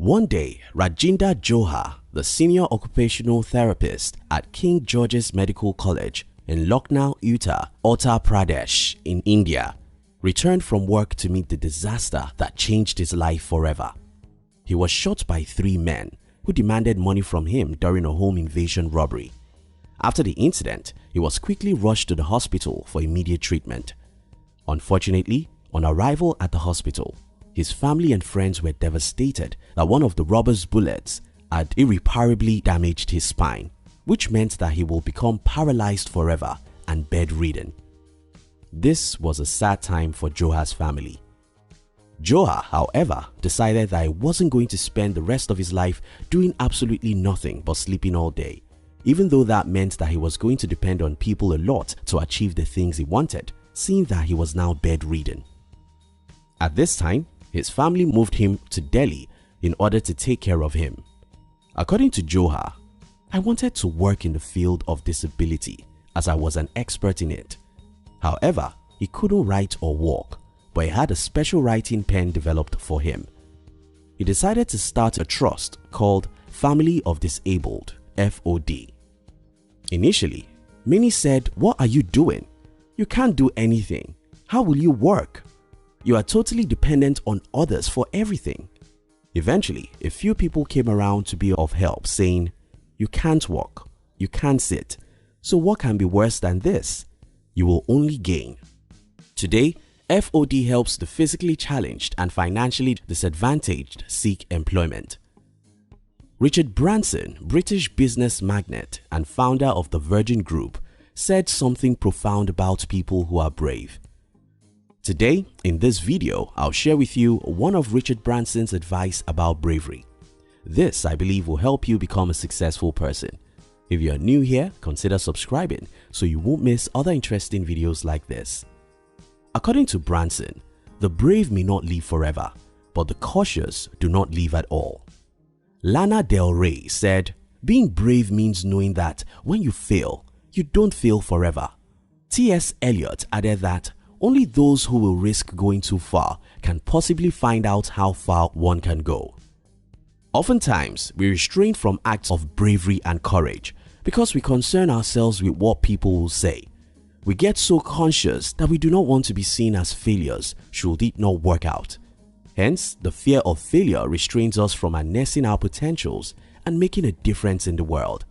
One day, Rajinder Johar, the senior occupational therapist at King George's Medical College in Lucknow, Uttar Pradesh in India, returned from work to meet the disaster that changed his life forever. He was shot by 3 men who demanded money from him during a home invasion robbery. After the incident, he was quickly rushed to the hospital for immediate treatment. Unfortunately, on arrival at the hospital, his family and friends were devastated that one of the robbers' bullets had irreparably damaged his spine, which meant that he will become paralyzed forever and bedridden. This was a sad time for Johar's family. Johar, however, decided that he wasn't going to spend the rest of his life doing absolutely nothing but sleeping all day, even though that meant that he was going to depend on people a lot to achieve the things he wanted, seeing that he was now bedridden. At this time, his family moved him to Delhi in order to take care of him. According to Johar, "I wanted to work in the field of disability as I was an expert in it. However, he couldn't write or walk, but he had a special writing pen developed for him. He decided to start a trust called Family of Disabled, FOD. Initially, many said, "What are you doing? You can't do anything. How will you work? You are totally dependent on others for everything." Eventually, a few people came around to be of help, saying, "You can't walk, you can't sit, so what can be worse than this? You will only gain." Today, FOD helps the physically challenged and financially disadvantaged seek employment. Richard Branson, British business magnate and founder of the Virgin Group, said something profound about people who are brave. Today, in this video, I'll share with you one of Richard Branson's advice about bravery. This, I believe, will help you become a successful person. If you are new here, consider subscribing so you won't miss other interesting videos like this. According to Branson, the brave may not live forever, but the cautious do not live at all. Lana Del Rey said, "Being brave means knowing that when you fail, you don't fail forever." T.S. Eliot added that only those who will risk going too far can possibly find out how far one can go. Oftentimes, we refrain from acts of bravery and courage because we concern ourselves with what people will say. We get so conscious that we do not want to be seen as failures should it not work out. Hence, the fear of failure restrains us from harnessing our potentials and making a difference in the world.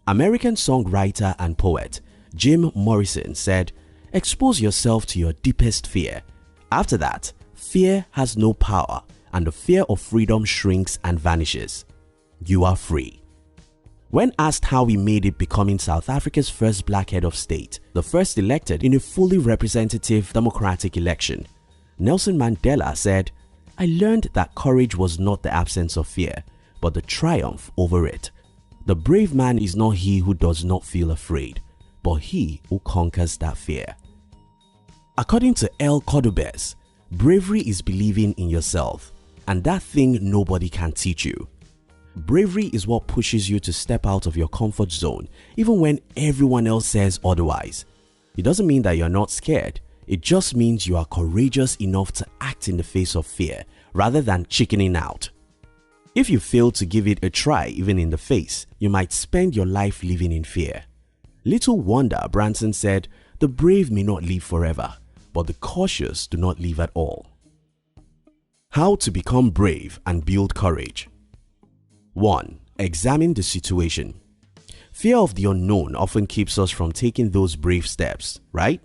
American songwriter and poet Jim Morrison said, "Expose yourself to your deepest fear. After that, fear has no power and the fear of freedom shrinks and vanishes. You are free." When asked how he made it becoming South Africa's first black head of state, the first elected in a fully representative democratic election, Nelson Mandela said, "I learned that courage was not the absence of fear, but the triumph over it. The brave man is not he who does not feel afraid, but he who conquers that fear." According to El Cordobés, bravery is believing in yourself, and that thing nobody can teach you. Bravery is what pushes you to step out of your comfort zone even when everyone else says otherwise. It doesn't mean that you're not scared, it just means you are courageous enough to act in the face of fear rather than chickening out. If you fail to give it a try even in the face, you might spend your life living in fear. Little wonder, Branson said, "The brave may not live forever, but the cautious do not live at all." How to become brave and build courage. 1. Examine the situation. Fear of the unknown often keeps us from taking those brave steps, right?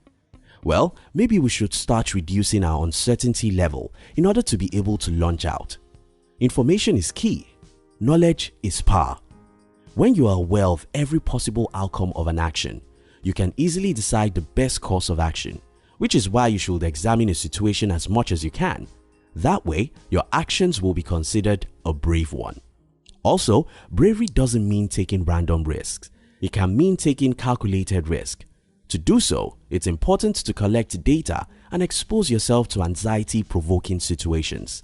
Well, maybe we should start reducing our uncertainty level in order to be able to launch out. Information is key. Knowledge is power. When you are aware of every possible outcome of an action, you can easily decide the best course of action, which is why you should examine a situation as much as you can. That way, your actions will be considered a brave one. Also, bravery doesn't mean taking random risks. It can mean taking calculated risk. To do so, it's important to collect data and expose yourself to anxiety-provoking situations.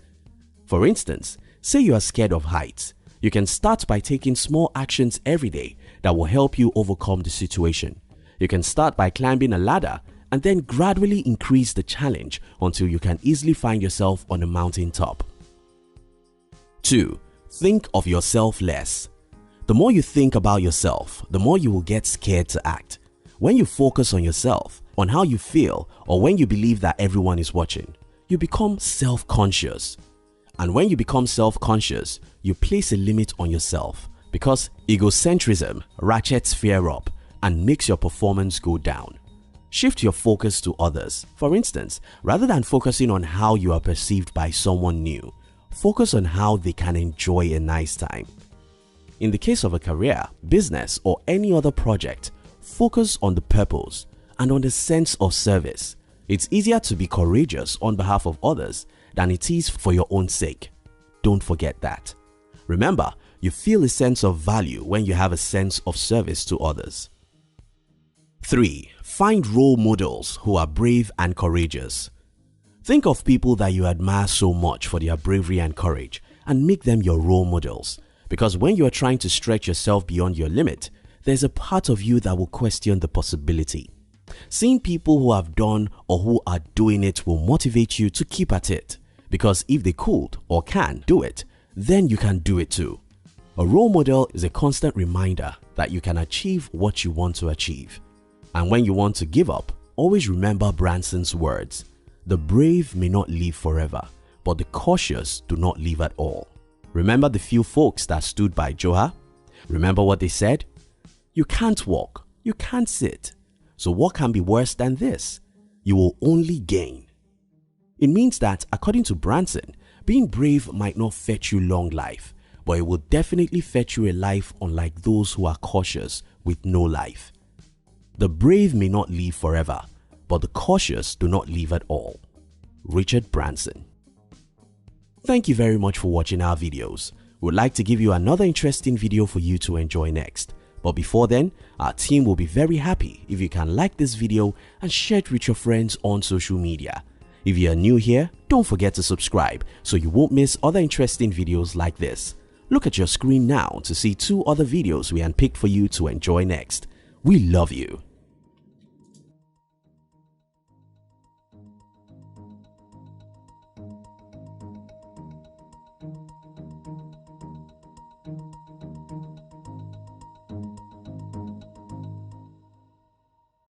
For instance, say you are scared of heights. You can start by taking small actions every day that will help you overcome the situation. You can start by climbing a ladder and then gradually increase the challenge until you can easily find yourself on a mountain top. 2. Think of yourself less. The more you think about yourself, the more you will get scared to act. When you focus on yourself, on how you feel, or when you believe that everyone is watching, you become self-conscious. And when you become self-conscious, you place a limit on yourself because egocentrism ratchets fear up and makes your performance go down. Shift your focus to others. For instance, rather than focusing on how you are perceived by someone new, focus on how they can enjoy a nice time. In the case of a career, business, or any other project, focus on the purpose and on the sense of service. It's easier to be courageous on behalf of others than it is for your own sake. Don't forget that. Remember, you feel a sense of value when you have a sense of service to others. 3. Find role models who are brave and courageous. Think of people that you admire so much for their bravery and courage and make them your role models. Because when you are trying to stretch yourself beyond your limit, there's a part of you that will question the possibility. Seeing people who have done or who are doing it will motivate you to keep at it. Because if they could or can do it, then you can do it too. A role model is a constant reminder that you can achieve what you want to achieve. And when you want to give up, always remember Branson's words. The brave may not live forever, but the cautious do not live at all. Remember the few folks that stood by Joha? Remember what they said? You can't walk, you can't sit. So what can be worse than this? You will only gain. It means that, according to Branson, being brave might not fetch you long life, but it will definitely fetch you a life unlike those who are cautious with no life. The brave may not live forever, but the cautious do not live at all. Richard Branson. Thank you very much for watching our videos. We would like to give you another interesting video for you to enjoy next. But before then, our team will be very happy if you can like this video and share it with your friends on social media. If you are new here, don't forget to subscribe so you won't miss other interesting videos like this. Look at your screen now to see 2 other videos we handpicked for you to enjoy next. We love you.